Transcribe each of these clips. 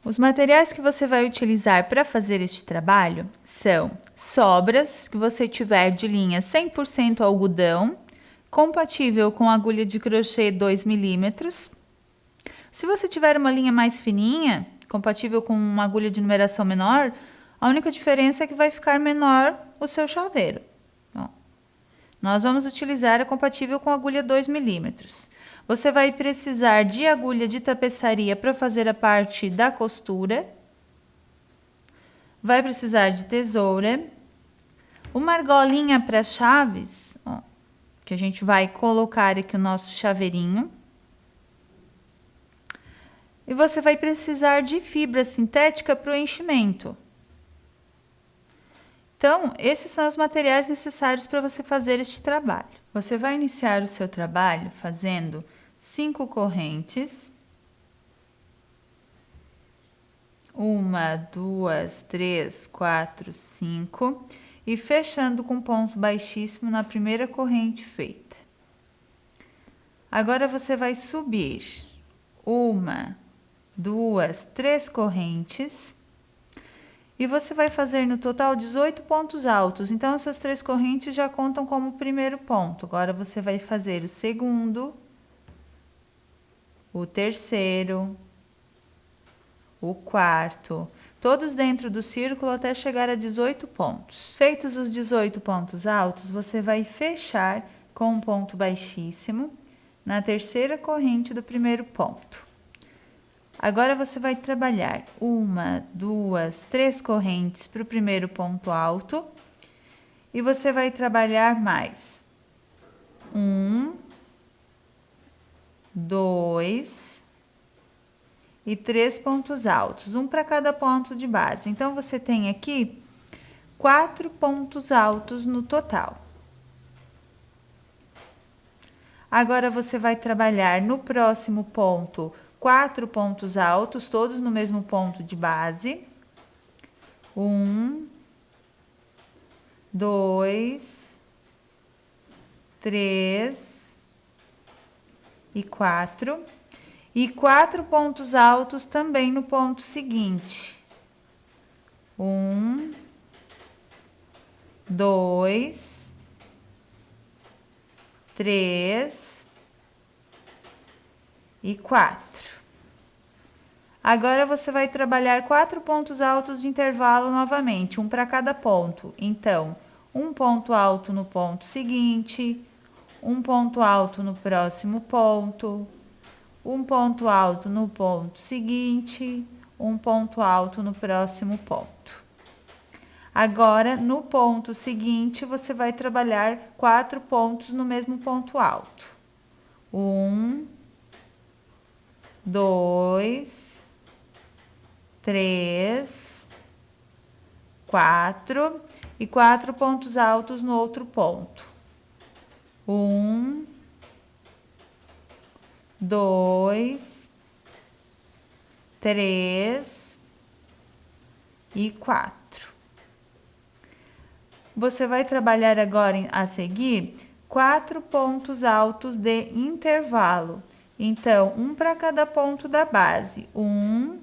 Os materiais que você vai utilizar para fazer este trabalho são sobras que você tiver de linha 100% algodão, compatível com agulha de crochê 2 milímetros. Se você tiver uma linha mais fininha, compatível com uma agulha de numeração menor, a única diferença é que vai ficar menor o seu chaveiro. Bom, nós vamos utilizar a compatível com agulha 2 milímetros. Você vai precisar de agulha de tapeçaria para fazer a parte da costura. Vai precisar de tesoura. Uma argolinha para chaves, ó, que a gente vai colocar aqui o nosso chaveirinho. E você vai precisar de fibra sintética para o enchimento. Então, esses são os materiais necessários para você fazer este trabalho. Você vai iniciar o seu trabalho fazendo 5 correntes. 1, 2, 3, 4, 5. E fechando com ponto baixíssimo na primeira corrente feita. Agora, você vai subir 1, 2, 3 correntes. E você vai fazer no total 18 pontos altos. Então, essas 3 correntes já contam como o primeiro ponto. Agora, você vai fazer o segundo, o terceiro, o quarto, todos dentro do círculo até chegar a 18 pontos. Feitos os 18 pontos altos, você vai fechar com um ponto baixíssimo na terceira corrente do primeiro ponto. Agora, você vai trabalhar 1, 2, 3 correntes para o primeiro ponto alto. E você vai trabalhar mais 1, 2 e 3 pontos altos, um para cada ponto de base. Então, você tem aqui 4 pontos altos no total. Agora, você vai trabalhar no próximo ponto 4 pontos altos, todos no mesmo ponto de base. 1, 2, 3 e 4. E 4 pontos altos também no ponto seguinte. 1, 2, 3 e 4. Agora, você vai trabalhar 4 pontos altos de intervalo novamente, um para cada ponto. Então, um ponto alto no ponto seguinte, um ponto alto no próximo ponto, um ponto alto no ponto seguinte, um ponto alto no próximo ponto. Agora, no ponto seguinte, você vai trabalhar 4 pontos no mesmo ponto alto. 1, 2, 3, 4 e 4 pontos altos no outro ponto. 1, 2, 3 e 4. Você vai trabalhar agora a seguir 4 pontos altos de intervalo. Então, um para cada ponto da base. 1,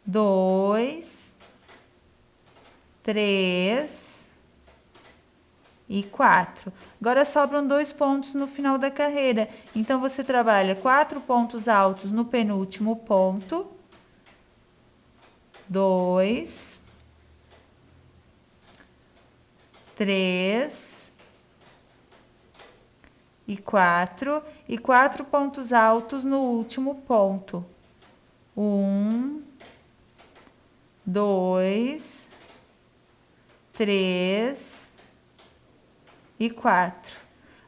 2, 3 e 4. Agora, sobram 2 pontos no final da carreira. Então, você trabalha 4 pontos altos no penúltimo ponto. 2, 3 e 4. E 4 pontos altos no último ponto. 1, 2, 3 e 4.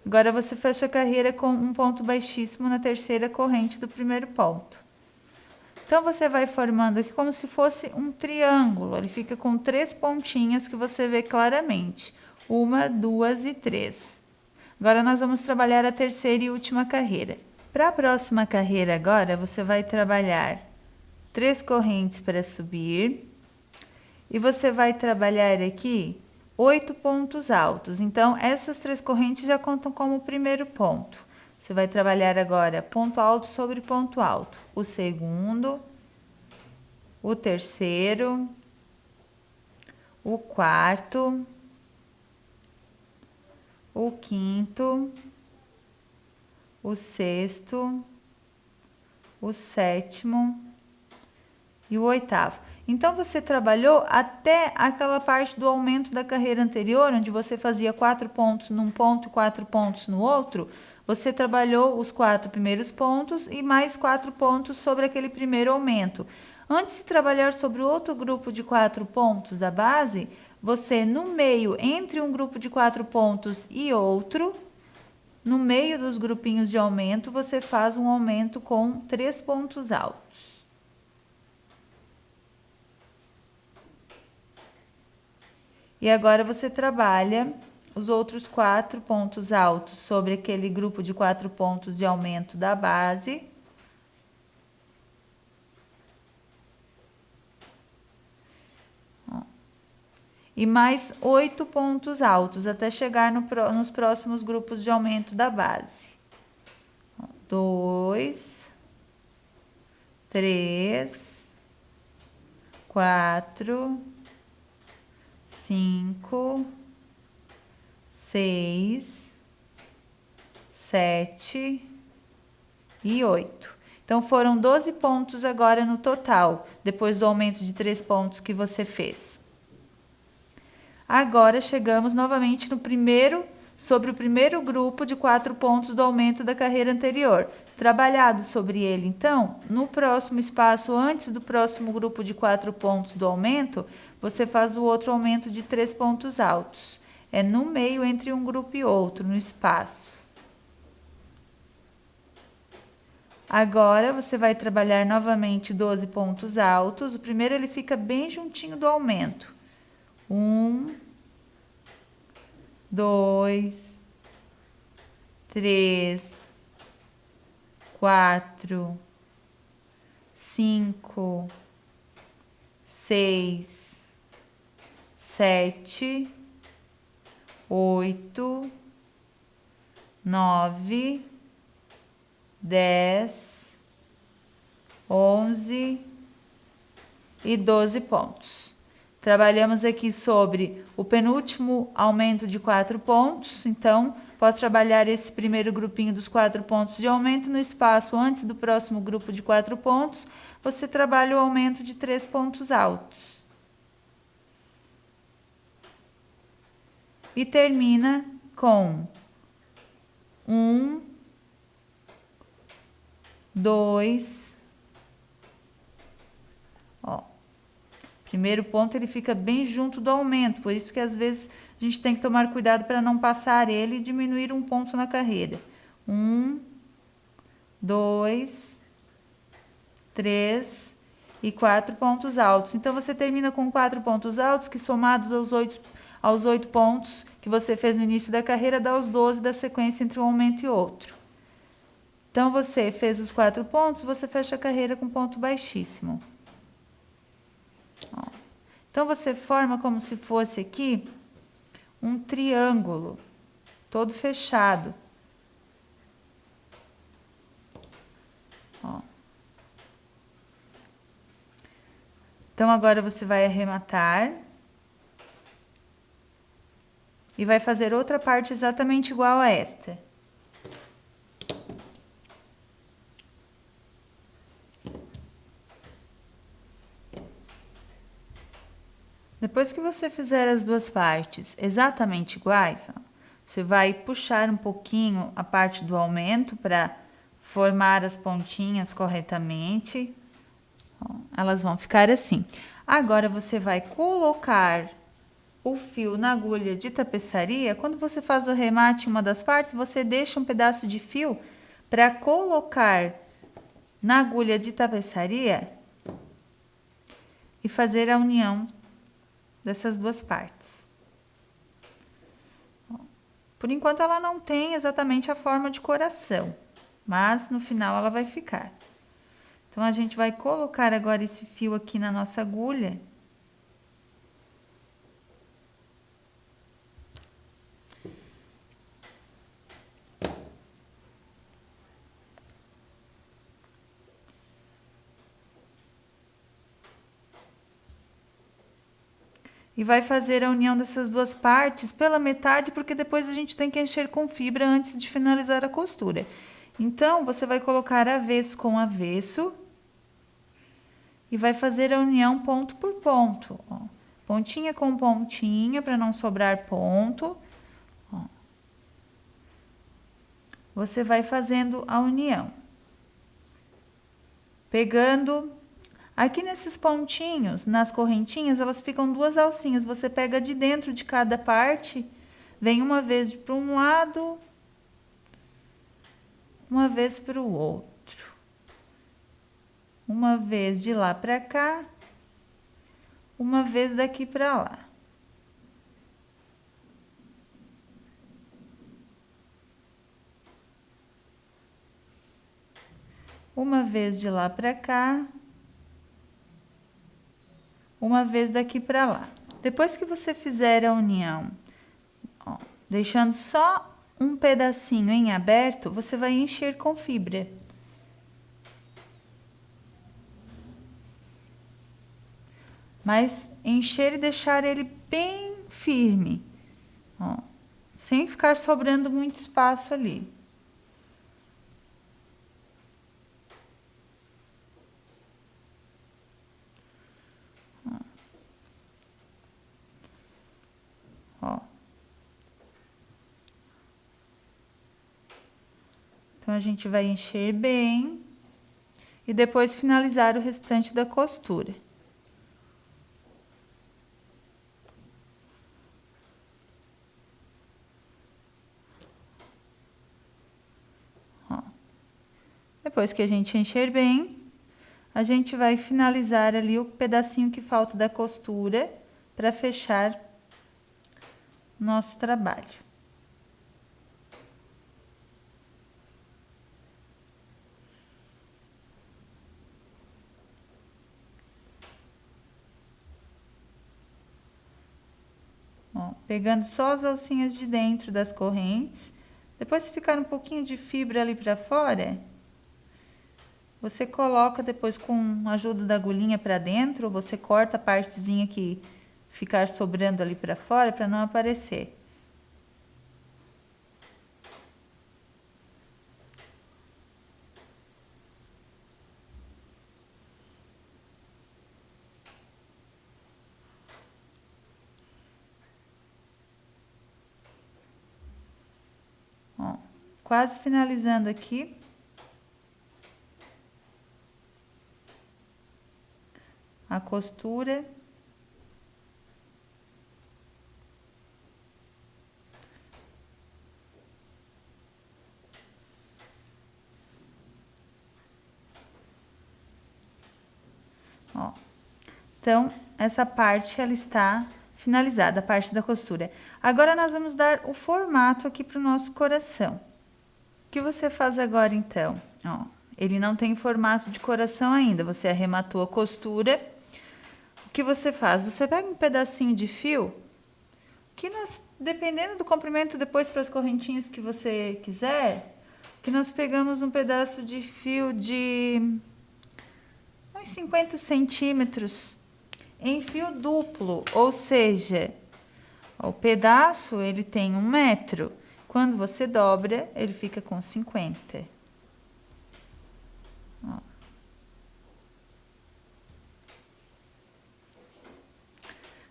Agora, você fecha a carreira com um ponto baixíssimo na terceira corrente do primeiro ponto. Então, você vai formando aqui como se fosse um triângulo. Ele fica com 3 pontinhas que você vê claramente. 1, 2 e 3. Agora, nós vamos trabalhar a terceira e última carreira. Para a próxima carreira agora, você vai trabalhar 3 correntes para subir. E você vai trabalhar aqui 8 pontos altos. Então, essas 3 correntes já contam como o primeiro ponto. Você vai trabalhar agora ponto alto sobre ponto alto. O segundo, o terceiro, o quarto, o quinto, o sexto, o sétimo e o oitavo. Então, você trabalhou até aquela parte do aumento da carreira anterior, onde você fazia 4 pontos num ponto e 4 pontos no outro. Você trabalhou os 4 primeiros pontos e mais 4 pontos sobre aquele primeiro aumento. Antes de trabalhar sobre outro grupo de 4 pontos da base, você, no meio, entre um grupo de 4 pontos e outro, no meio dos grupinhos de aumento, você faz um aumento com 3 pontos altos. E agora você trabalha os outros 4 pontos altos sobre aquele grupo de 4 pontos de aumento da base. E mais 8 pontos altos até chegar nos próximos grupos de aumento da base. 2, 3, 4, 5, 6, 7 e 8. Então, foram 12 pontos agora no total, depois do aumento de 3 pontos que você fez. Agora, chegamos novamente sobre o primeiro grupo de 4 pontos do aumento da carreira anterior. Trabalhado sobre ele, então, no próximo espaço, antes do próximo grupo de 4 pontos do aumento, você faz o outro aumento de 3 pontos altos. É no meio entre um grupo e outro, no espaço. Agora, você vai trabalhar novamente 12 pontos altos. O primeiro, ele fica bem juntinho do aumento. 1, 2, 3, 4, 5, 6, 7, 8, 9, 10, 11 e 12 pontos. Trabalhamos aqui sobre o penúltimo aumento de 4 pontos, então, pode trabalhar esse primeiro grupinho dos 4 pontos de aumento no espaço antes do próximo grupo de 4 pontos, você trabalha o aumento de 3 pontos altos. E termina com 1, 2, ó. Primeiro ponto, ele fica bem junto do aumento, por isso que às vezes a gente tem que tomar cuidado para não passar ele e diminuir um ponto na carreira. 1, 2, 3 e 4 pontos altos. Então, você termina com 4 pontos altos, que somados aos 8 pontos que você fez no início da carreira, dá os 12 da sequência entre um aumento e outro. Então, você fez os 4 pontos, você fecha a carreira com ponto baixíssimo. Ó. Então, você forma como se fosse aqui um triângulo, todo fechado. Ó. Então, agora você vai arrematar. E vai fazer outra parte exatamente igual a esta. Depois que você fizer as duas partes exatamente iguais, ó, você vai puxar um pouquinho a parte do aumento para formar as pontinhas corretamente. Ó, elas vão ficar assim. Agora, você vai colocar o fio na agulha de tapeçaria. Quando você faz o remate em uma das partes, você deixa um pedaço de fio para colocar na agulha de tapeçaria e fazer a união dessas duas partes. Por enquanto, ela não tem exatamente a forma de coração, mas no final ela vai ficar. Então, a gente vai colocar agora esse fio aqui na nossa agulha. e vai fazer a união dessas duas partes pela metade, porque depois a gente tem que encher com fibra antes de finalizar a costura. Então, você vai colocar avesso com avesso e vai fazer a união ponto por ponto, ó. Pontinha com pontinha, para não sobrar ponto. Ó. Você vai fazendo a união. Pegando... Aqui nesses pontinhos, nas correntinhas, elas ficam duas alcinhas. Você pega de dentro de cada parte, vem uma vez para um lado, uma vez para o outro. Uma vez de lá para cá, uma vez daqui para lá. Uma vez de lá para cá, uma vez daqui para lá. Depois que você fizer a união, ó, deixando só um pedacinho em aberto, você vai encher com fibra. Mas encher e deixar ele bem firme, ó, sem ficar sobrando muito espaço ali. Ó. Então, a gente vai encher bem e depois finalizar o restante da costura. Ó. Depois que a gente encher bem, a gente vai finalizar ali o pedacinho que falta da costura para fechar nosso trabalho. Ó, pegando só as alcinhas de dentro das correntes. Depois, se ficar um pouquinho de fibra ali para fora, você coloca depois com a ajuda da agulhinha para dentro, ou você corta a partezinha que ficar sobrando ali para fora para não aparecer. Ó, quase finalizando aqui. A costura. Ó. Então, essa parte ela está finalizada, a parte da costura. Agora, nós vamos dar o formato aqui para o nosso coração. O que você faz agora, então? Ó, ele não tem formato de coração ainda, você arrematou a costura. O que você faz? Você pega um pedacinho de fio, que nós, dependendo do comprimento depois para as correntinhas que você quiser, que nós pegamos um pedaço de fio de uns 50 centímetros em fio duplo, ou seja, o pedaço ele tem 1 metro. Quando você dobra, ele fica com 50. Ó.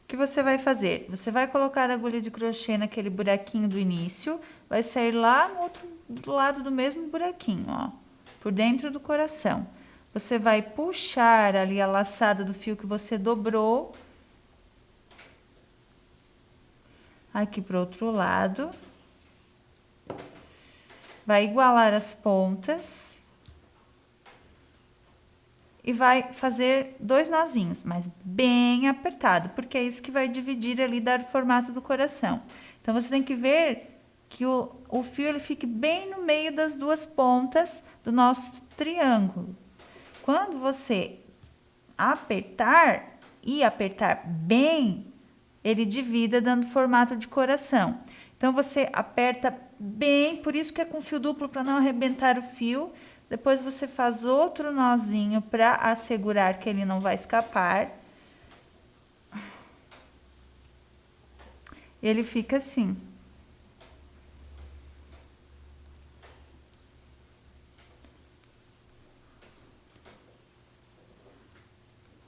O que você vai fazer? Você vai colocar a agulha de crochê naquele buraquinho do início, vai sair lá no outro do lado do mesmo buraquinho, ó, por dentro do coração. Você vai puxar ali a laçada do fio que você dobrou aqui pro outro lado. Vai igualar as pontas e vai fazer 2 nozinhos, mas bem apertado, porque é isso que vai dividir ali, dar o formato do coração. Então, você tem que ver que o fio ele fique bem no meio das duas pontas do nosso triângulo. Quando você apertar e apertar bem, ele divida dando formato de coração. Então, você aperta bem, por isso que é com fio duplo, para não arrebentar o fio. Depois, você faz outro nozinho para assegurar que ele não vai escapar. Ele fica assim.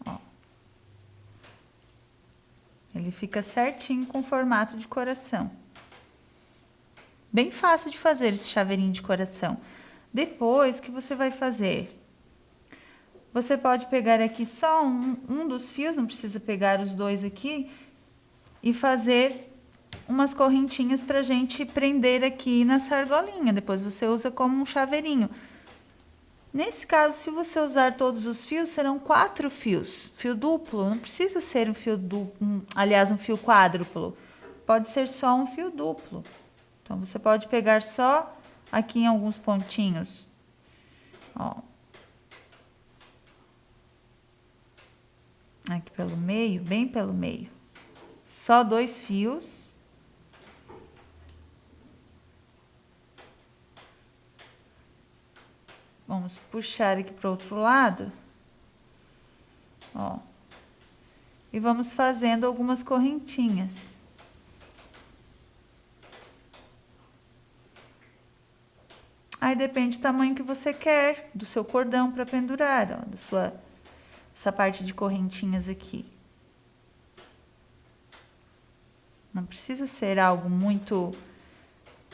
Ó. Ele fica certinho com o formato de coração. Bem fácil de fazer esse chaveirinho de coração. Depois, o que você vai fazer? Você pode pegar aqui só um dos fios, não precisa pegar os dois aqui, e fazer umas correntinhas pra gente prender aqui nessa argolinha. Depois você usa como um chaveirinho. Nesse caso, se você usar todos os fios, serão 4 fios. Fio duplo, não precisa ser um fio duplo, aliás, um fio quádruplo. Pode ser só um fio duplo. Então, você pode pegar só aqui em alguns pontinhos. Ó. Aqui pelo meio, bem pelo meio. Só 2 fios. Vamos puxar aqui para o outro lado. Ó. E vamos fazendo algumas correntinhas. Aí depende do tamanho que você quer, do seu cordão para pendurar, ó, essa parte de correntinhas aqui. Não precisa ser algo muito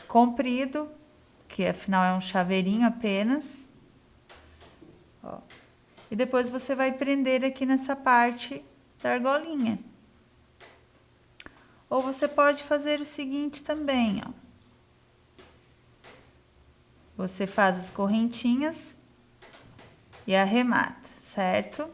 comprido, que afinal é um chaveirinho apenas. Ó. E depois você vai prender aqui nessa parte da argolinha. Ou você pode fazer o seguinte também, ó. Você faz as correntinhas e arremata, certo?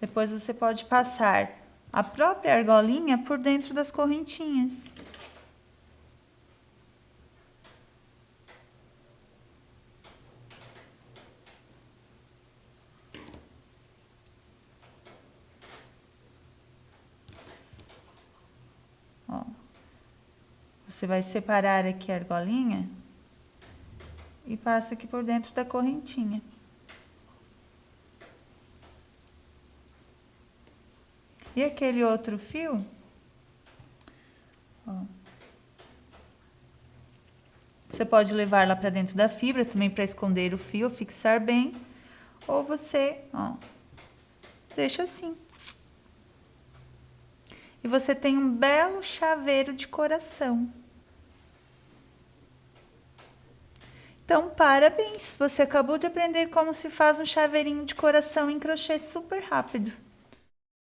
Depois você pode passar a própria argolinha por dentro das correntinhas. Ó. Você vai separar aqui a argolinha e passa aqui por dentro da correntinha. E aquele outro fio, ó, você pode levar lá para dentro da fibra também para esconder o fio, fixar bem, ou você, ó, deixa assim. E você tem um belo chaveiro de coração. Então, parabéns! Você acabou de aprender como se faz um chaveirinho de coração em crochê super rápido.